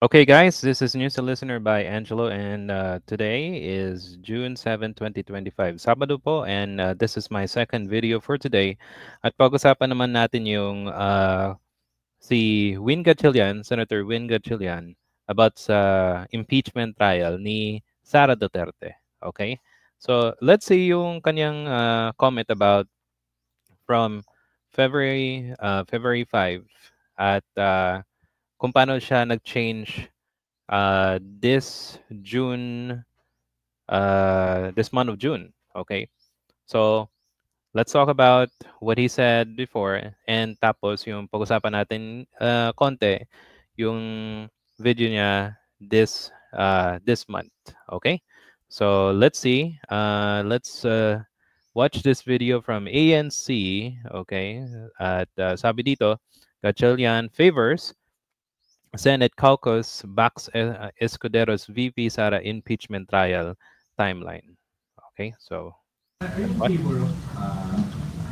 Okay, guys, this is News to Listener by Angelo, and today is June 7, 2025. Sabado po, and this is my second video for today. At pag-usapan naman natin yung si Win Gatchalian, Senator Win Gatchalian, about sa impeachment trial ni Sara Duterte. Okay? So, let's see yung kanyang comment about from February 5 at kung paano siya nag-change this June, this month of June. Okay, so let's talk about what he said before, and tapos yung pag-usapan natin konti yung video niya this month. Okay, so let's see. Let's watch this video from ANC. Okay, at sabi dito, Gatchalian favors Senate caucus backs Escudero's VP Sara impeachment trial timeline. Okay, so Are you let's in watch. favor of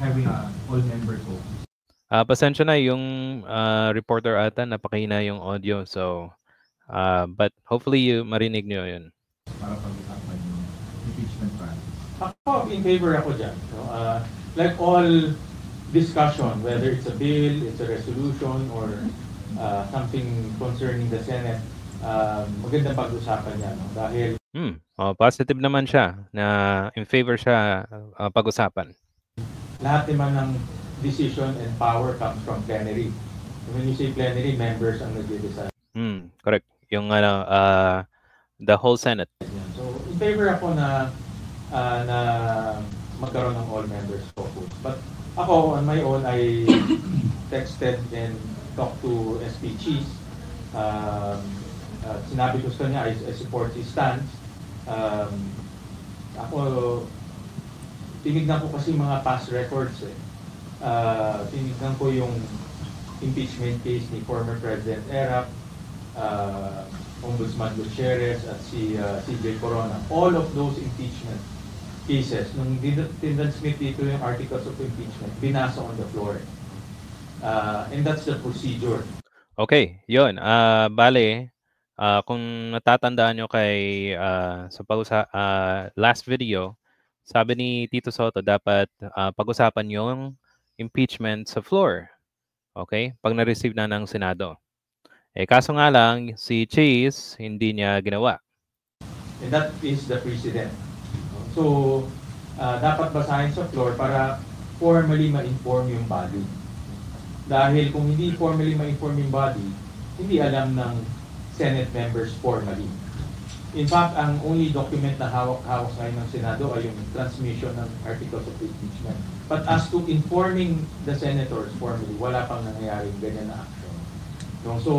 having all-member caucus Pasensya na yung reporter ata napakahina yung audio. So, but hopefully you marinig nyo yun. para pag-usapan yung impeachment trial? Ako, in favor ako dyan. No? Like all discussion, whether it's a bill, it's a resolution, or something concerning the Senate, magandang pag-usapan yan. No? Dahil Positive naman siya na in favor siya pag-usapan. lahat naman ng decision and power comes from plenary. When you say plenary, members ang nag-decide. Correct. Yung the whole Senate. So, in favor ako na magkaroon ng all members caucus. But ako, on my own, I texted and talked to SP Cheese. Sinabi ko sa kanya, I support his stance. Ako, tinignan ko kasi mga past records eh. Tinignan ko yung impeachment case ni former President Erap, Ombudsman Gutierrez at si CJ Corona. All of those impeachment cases, nung tinansmit dito yung articles of impeachment, binasa on the floor. And that's the procedure. Okay, yun. Bale, kung natatandaan nyo kay sa last video, sabi ni Tito Soto, dapat pag-usapan yung impeachment sa floor. Okay? Pag na-receive na ng Senado. Kaso nga lang, si Cheese, hindi niya ginawa. And that is the precedent. So, dapat basahin sa floor para formally ma-inform yung body. Dahil kung hindi formally ma-inform yung body, hindi alam ng Senate members formally. In fact, ang only document na hawak-hawak ngayon ng Senado ay yung transmission ng articles of impeachment. But as to informing the senators formally, wala pang nangyayaring ganyan na action. No? So,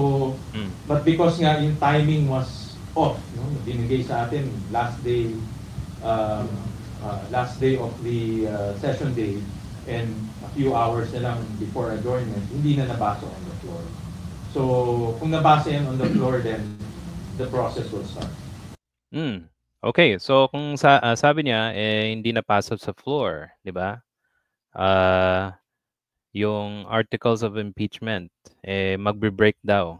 but because nga yung timing was off, no? Binigay sa atin last day of the session day, and a few hours na lang before adjournment, hindi na nabasa on the floor. So, kung nabasa yan on the floor, then the process will start. Okay, so kung sabi niya, hindi napasok sa floor, di ba? Yung articles of impeachment, magbe-break daw.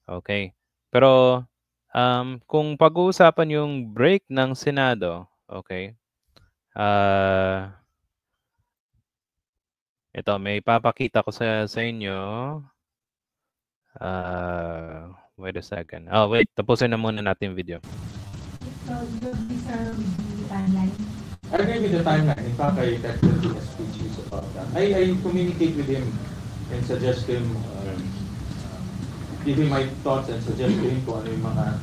Okay. Pero, kung pag-uusapan yung break ng Senado, okay, ito, may papakita ko sa inyo. Wait a second. Oh, wait. Tapusin na muna natin yung video. So, you deserve the timeline? I agree with the timeline. In fact, I texted the SPGs about that. I communicate with him and suggest him, give him my thoughts and suggest to him kung ano yung mga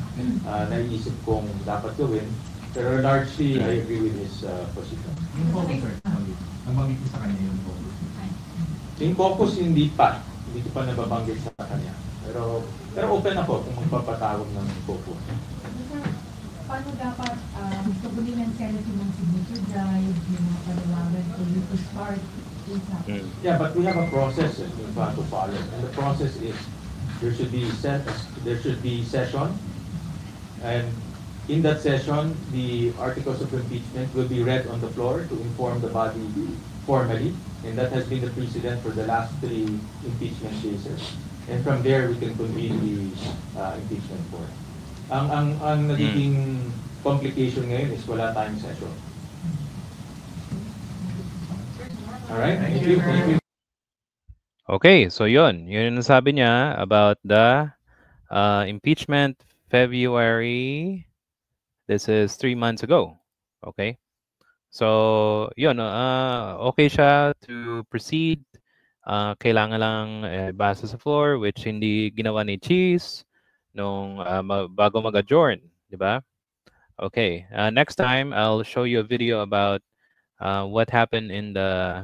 naiisip kong dapat gawin. Pero largely, I agree with his position. Yung focus, sir, nabanggit ko sa kanya yung focus. Yung focus, hindi pa. Hindi ko pa nababanggit sa kanya. Pero open ako kung magpapatawag ng focus. Paano dapat gabulin ng Senate yung signature drive, yung mga panawagan for you to start ASAP? Yeah, but we have a process in fact to follow. And the process is there should be session, and in that session, the articles of impeachment will be read on the floor to inform the body formally, and that has been the precedent for the last 3 impeachment cases. And from there, we can convene the impeachment court. Ang nagiging complication ngayon is wala tayong session. Alright? Thank you. Okay, so yun yung nasabi niya about the impeachment February. This is 3 months ago. Okay? So, yun, okay siya to proceed. Kailangan lang basa sa floor, which hindi ginawa ni Cheese nung bago mag-adjourn, di ba? Okay, next time I'll show you a video about what happened in the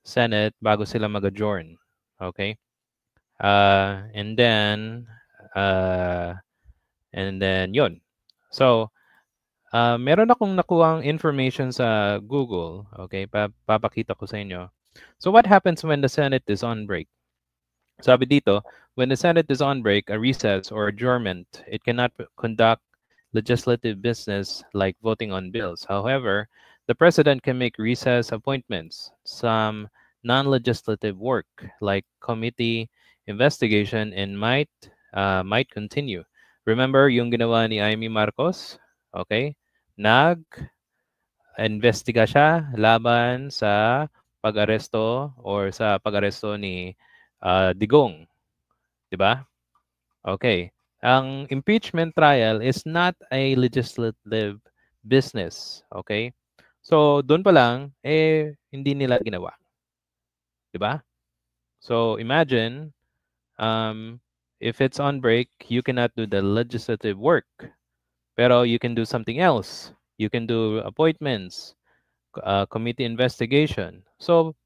Senate bago sila mag-adjourn. Okay? And then yun. So, meron akong nakuhang information sa Google. Okay, papakita ko sa inyo. So what happens when the Senate is on break? Sabi dito, when the Senate is on break, a recess or adjournment, it cannot conduct legislative business like voting on bills. However, the President can make recess appointments, some non-legislative work like committee investigation, and might continue. Remember yung ginawa ni Amy Marcos? Okay? Nag-investiga siya laban sa pag-aresto or sa pag-aresto ni Digong. Diba? Okay. Ang impeachment trial is not a legislative business. Okay? So, doon pa lang, hindi nila ginawa. Diba? So, imagine, if it's on break, you cannot do the legislative work. Pero you can do something else. You can do appointments, committee investigation. So,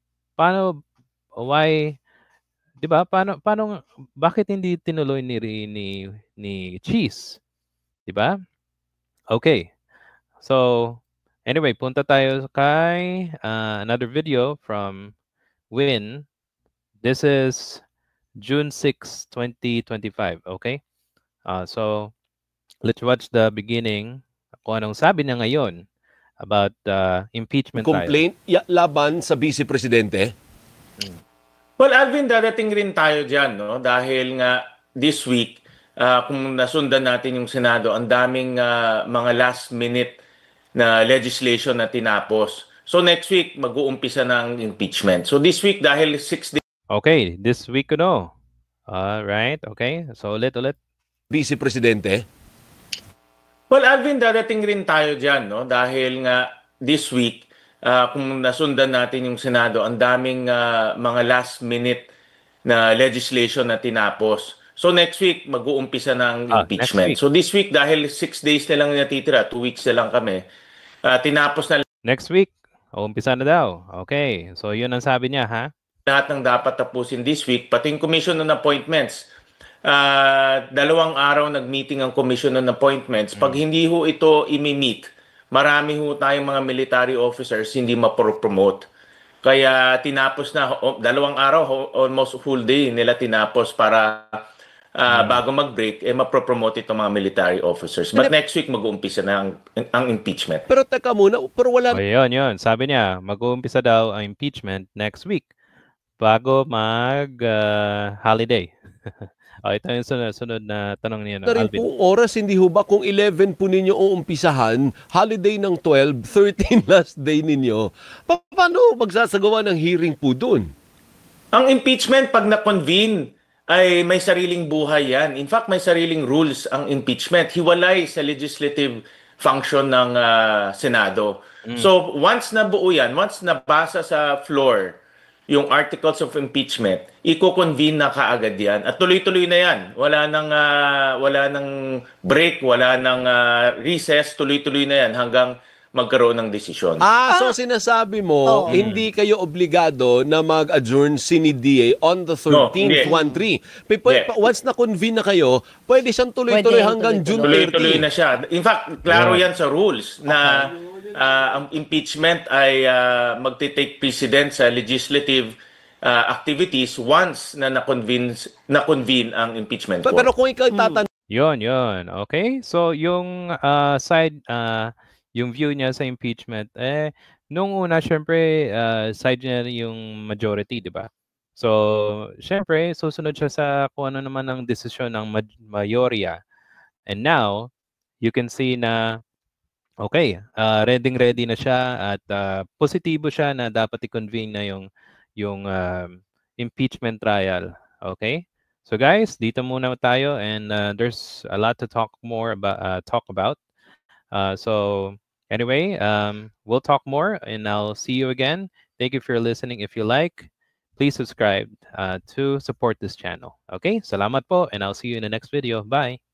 bakit hindi tinuloy ni Cheese? Diba? Okay. So, anyway, punta tayo kay another video from Win. This is June 6, 2025. Okay? So, let's watch the beginning kung anong sabi niya ngayon about impeachment complaint laban sa Vice Presidente. Well, Alvin, dadating rin tayo dyan, no? Dahil nga this week, kung nasundan natin yung Senado, ang daming mga last-minute na legislation na tinapos. So next week, mag-uumpisa ng impeachment. So this week, dahil 6 days... Okay, this week right, okay. So ulit. Vice Presidente. Well, Alvin, dadating rin tayo dyan, no? Dahil nga this week, kung nasundan natin yung Senado, ang daming mga last-minute na legislation na tinapos. So next week, mag-uumpisa ng impeachment. So this week, dahil 6 days na lang natitira, 2 weeks na lang kami, tinapos na... Next week, uumpisa na daw. Okay, so yun ang sabi niya, ha? Lahat ng dapat tapusin this week, pati yung Commission on Appointments. 2 araw nag-meeting ang Commission on Appointments. Pag hindi ho ito imi-meet, marami ho tayong mga military officers hindi ma-promote. Kaya tinapos na, 2 araw, almost full day nila tinapos para bago mag-break, ma-promote itong mga military officers. But next week, mag-uumpisa na ang impeachment. Pero teka muna, pero wala... O yun. Sabi niya, mag-uumpisa daw ang impeachment next week bago mag-holiday. Ito yung sunod na tanong niya. Na rin kung oras, hindi ho ba kung 11 po ninyo uumpisahan, holiday ng 12, 13 last day ninyo, paano magsasagawa ng hearing po dun? Ang impeachment, pag na-convene, ay may sariling buhay yan. In fact, may sariling rules ang impeachment. Hiwalay sa legislative function ng Senado. So, once nabuo yan, once nabasa sa floor, yung articles of impeachment, i-convene na kaagad yan. At tuloy-tuloy na yan. Wala nang break, wala nang recess, tuloy-tuloy na yan hanggang magkaroon ng desisyon. So sinasabi mo, hindi kayo obligado na mag-adjourn sine die on the 13th, 1-3. Once na-convene na kayo, pwede siyang tuloy-tuloy hanggang June 30. Tuloy-tuloy na siya. In fact, klaro yan sa rules na ang impeachment ay magte-take precedence sa legislative activities once na na-convene ang impeachment court. Pero kung ikaw tatanong... Yun. Okay? So, yung yung view niya sa impeachment, nung una, syempre, side niya yung majority, di ba? So, syempre, susunod siya sa kung ano naman ang desisyon ng mayorya. And now, you can see na, okay, ready na siya at positibo siya na dapat i-convene na yung impeachment trial. Okay? So guys, dito muna tayo and there's a lot to talk about. So anyway, we'll talk more and I'll see you again. Thank you for listening. If you like, please subscribe to support this channel. Okay? Salamat po and I'll see you in the next video. Bye.